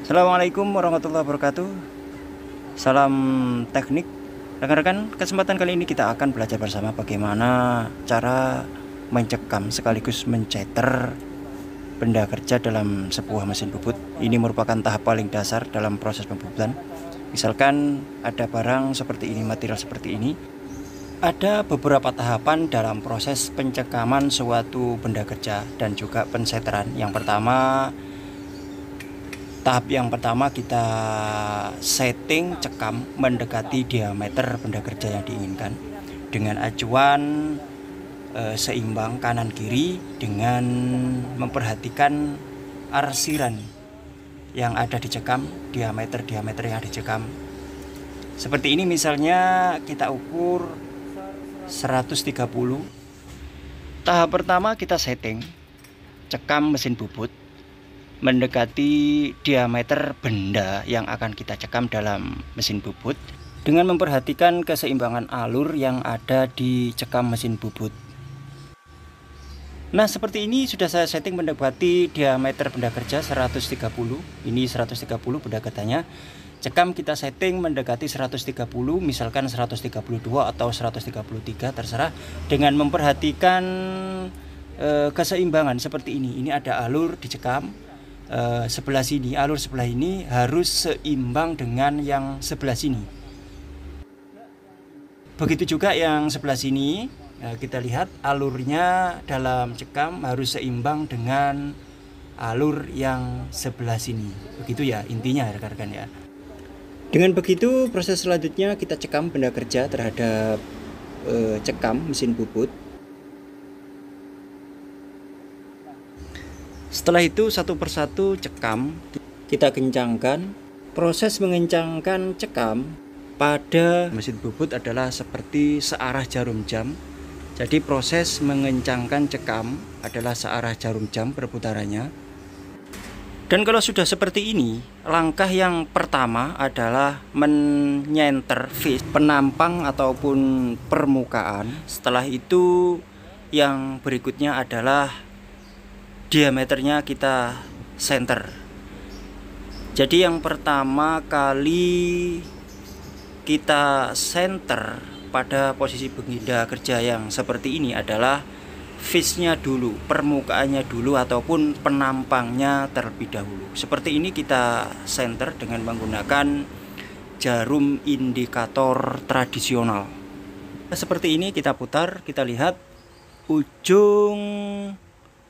Assalamualaikum warahmatullahi wabarakatuh. Salam teknik. Rekan-rekan, kesempatan kali ini kita akan belajar bersama bagaimana cara mencekam sekaligus menceter benda kerja dalam sebuah mesin bubut. Ini merupakan tahap paling dasar dalam proses pembubutan. Misalkan ada barang seperti ini, material seperti ini. Ada beberapa tahapan dalam proses pencekaman suatu benda kerja dan juga penseteran. Tahap yang pertama kita setting cekam mendekati diameter benda kerja yang diinginkan dengan acuan seimbang kanan kiri dengan memperhatikan arsiran yang ada di cekam, diameter yang dicekam. Seperti ini misalnya kita ukur 130. Tahap pertama kita setting cekam mesin bubut mendekati diameter benda yang akan kita cekam dalam mesin bubut dengan memperhatikan keseimbangan alur yang ada di cekam mesin bubut. Nah, seperti ini sudah saya setting mendekati diameter benda kerja 130. Ini 130 benda kerjanya. Cekam kita setting mendekati 130, misalkan 132 atau 133 terserah, dengan memperhatikan keseimbangan seperti ini. Ini ada alur dicekam sebelah sini, alur sebelah ini harus seimbang dengan yang sebelah sini. Begitu juga yang sebelah sini, kita lihat alurnya dalam cekam harus seimbang dengan alur yang sebelah sini. Begitu ya intinya rekan-rekan ya. Dengan begitu proses selanjutnya kita cekam benda kerja terhadap cekam mesin bubut. Setelah itu satu persatu cekam kita kencangkan. Proses mengencangkan cekam pada mesin bubut adalah seperti searah jarum jam. Jadi proses mengencangkan cekam adalah searah jarum jam perputarannya. Dan kalau sudah seperti ini, langkah yang pertama adalah menyenter face penampang ataupun permukaan. Setelah itu yang berikutnya adalah diameternya kita center. Jadi yang pertama kali kita center pada posisi benda kerja yang seperti ini adalah face-nya dulu, permukaannya dulu ataupun penampangnya terlebih dahulu. Seperti ini kita center dengan menggunakan jarum indikator tradisional. Seperti ini kita putar, kita lihat ujung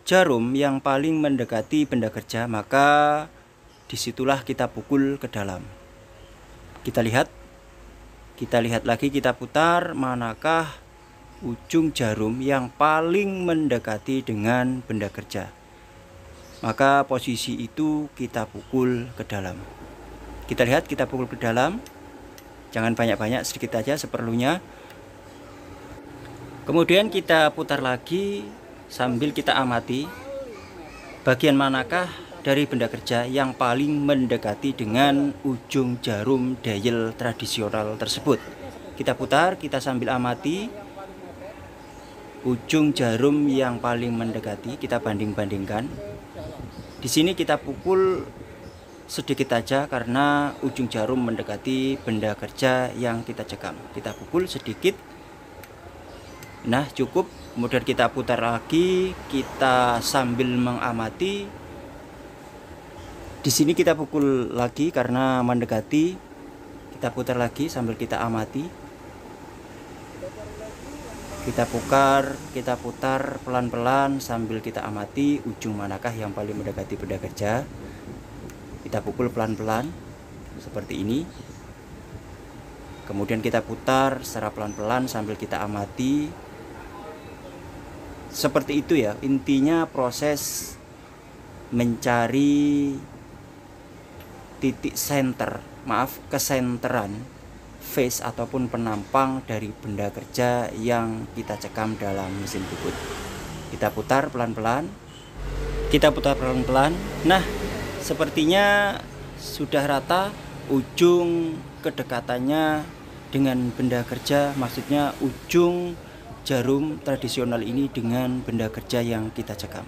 jarum yang paling mendekati benda kerja, maka disitulah kita pukul ke dalam. Kita lihat lagi, kita putar, manakah ujung jarum yang paling mendekati dengan benda kerja, maka posisi itu kita pukul ke dalam. Kita lihat, kita pukul ke dalam, jangan banyak-banyak, sedikit aja seperlunya. Kemudian kita putar lagi sambil kita amati bagian manakah dari benda kerja yang paling mendekati dengan ujung jarum dial tradisional tersebut. Kita putar, kita sambil amati ujung jarum yang paling mendekati, kita banding-bandingkan. Di sini kita pukul sedikit aja karena ujung jarum mendekati benda kerja yang kita cekam. Kita pukul sedikit. Nah, cukup. Kemudian kita putar lagi, kita sambil mengamati. Di sini kita pukul lagi karena mendekati. Kita putar lagi sambil kita amati. Kita putar pelan-pelan sambil kita amati ujung manakah yang paling mendekati benda kerja. Kita pukul pelan-pelan seperti ini. Kemudian kita putar secara pelan-pelan sambil kita amati. Seperti itu ya, intinya proses mencari titik kesenteran face ataupun penampang dari benda kerja yang kita cekam dalam mesin bubut. Kita putar pelan-pelan. Nah, sepertinya sudah rata ujung kedekatannya dengan benda kerja, maksudnya ujung jarum tradisional ini dengan benda kerja yang kita cekam.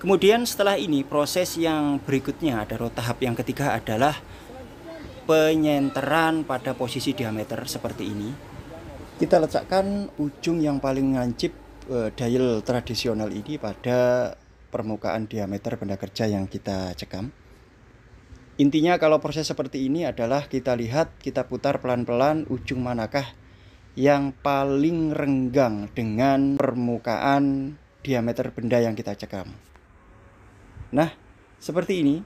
Kemudian setelah ini proses yang berikutnya ada tahap yang ketiga adalah penyenteran pada posisi diameter seperti ini. Kita letakkan ujung yang paling ngancip dial tradisional ini pada permukaan diameter benda kerja yang kita cekam. Intinya kalau proses seperti ini adalah kita lihat, kita putar pelan-pelan ujung manakah yang paling renggang dengan permukaan diameter benda yang kita cekam. Nah, seperti ini.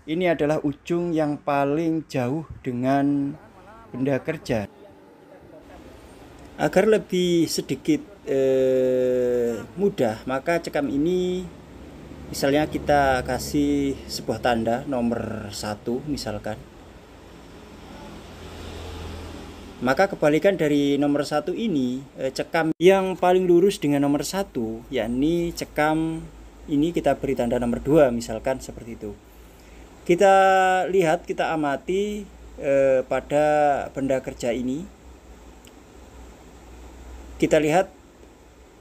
Ini adalah ujung yang paling jauh dengan benda kerja. Agar lebih sedikit mudah, maka cekam ini misalnya kita kasih sebuah tanda nomor 1 misalkan. Maka kebalikan dari nomor 1 ini, cekam yang paling lurus dengan nomor 1, yakni cekam ini kita beri tanda nomor 2 misalkan seperti itu. Kita lihat, kita amati pada benda kerja ini. Kita lihat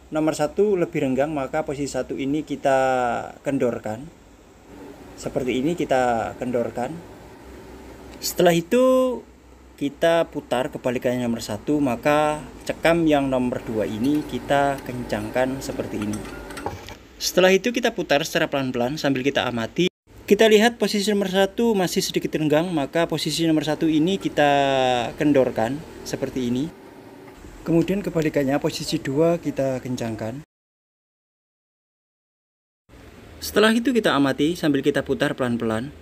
nomor 1 lebih renggang, maka posisi 1 ini kita kendorkan. Seperti ini kita kendorkan. Setelah itu kita putar kebalikannya nomor 1, maka cekam yang nomor 2 ini kita kencangkan seperti ini. Setelah itu kita putar secara pelan-pelan sambil kita amati. Kita lihat posisi nomor 1 masih sedikit renggang, maka posisi nomor 1 ini kita kendorkan seperti ini. Kemudian kebalikannya posisi 2 kita kencangkan. Setelah itu kita amati sambil kita putar pelan-pelan,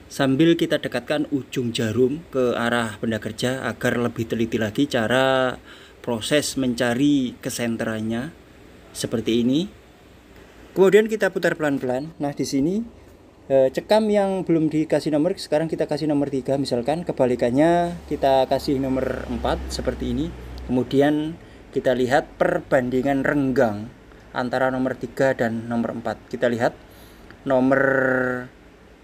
sambil kita dekatkan ujung jarum ke arah benda kerja agar lebih teliti lagi cara proses mencari kesenterannya seperti ini. Kemudian kita putar pelan-pelan. Nah, di sini cekam yang belum dikasih nomor, sekarang kita kasih nomor 3 misalkan, kebalikannya kita kasih nomor 4 seperti ini. Kemudian kita lihat perbandingan renggang antara nomor 3 dan nomor 4. Kita lihat nomor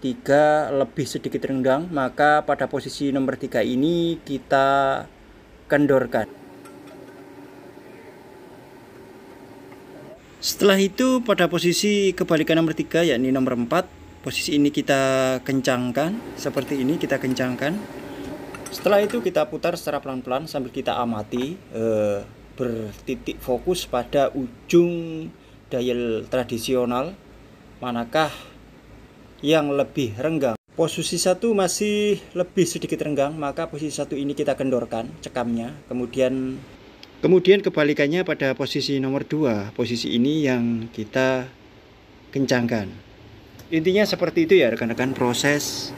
3 lebih sedikit renggang, maka pada posisi nomor 3 ini kita kendorkan. Setelah itu pada posisi kebalikan nomor 3, yakni nomor 4, posisi ini kita kencangkan seperti ini, kita kencangkan. Setelah itu kita putar secara pelan-pelan sambil kita amati, bertitik fokus pada ujung dial tradisional manakah yang lebih renggang. Posisi 1 masih lebih sedikit renggang, maka posisi 1 ini kita kendorkan cekamnya. Kemudian kebalikannya pada posisi nomor 2, posisi ini yang kita kencangkan. Intinya seperti itu ya rekan-rekan, proses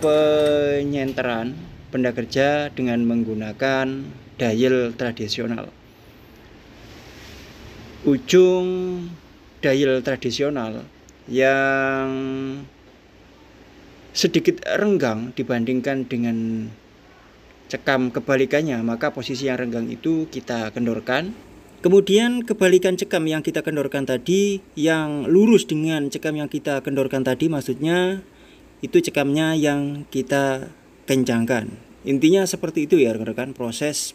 penyenteran benda kerja dengan menggunakan dial tradisional. Ujung dial tradisional yang sedikit renggang dibandingkan dengan cekam kebalikannya, maka posisi yang renggang itu kita kendorkan. Kemudian kebalikan cekam yang kita kendorkan tadi, yang lurus dengan cekam yang kita kendorkan tadi, maksudnya itu cekamnya yang kita kencangkan. Intinya seperti itu ya rekan-rekan, proses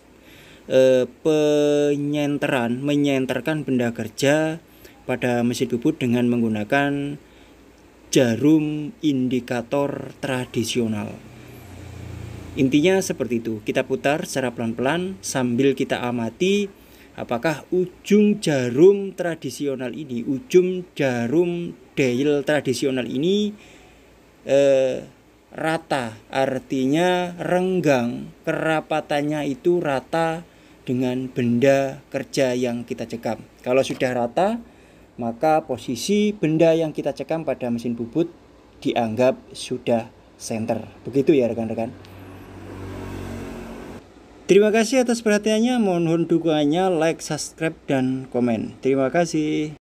menyenterkan benda kerja pada mesin bubut dengan menggunakan jarum indikator tradisional. Intinya seperti itu, kita putar secara pelan-pelan sambil kita amati apakah ujung jarum tradisional ini, ujung jarum dial tradisional ini rata, artinya renggang, kerapatannya itu rata dengan benda kerja yang kita cekam. Kalau sudah rata, maka posisi benda yang kita cekam pada mesin bubut dianggap sudah senter. Begitu ya rekan-rekan. Terima kasih atas perhatiannya, mohon dukungannya, like, subscribe, dan komen. Terima kasih.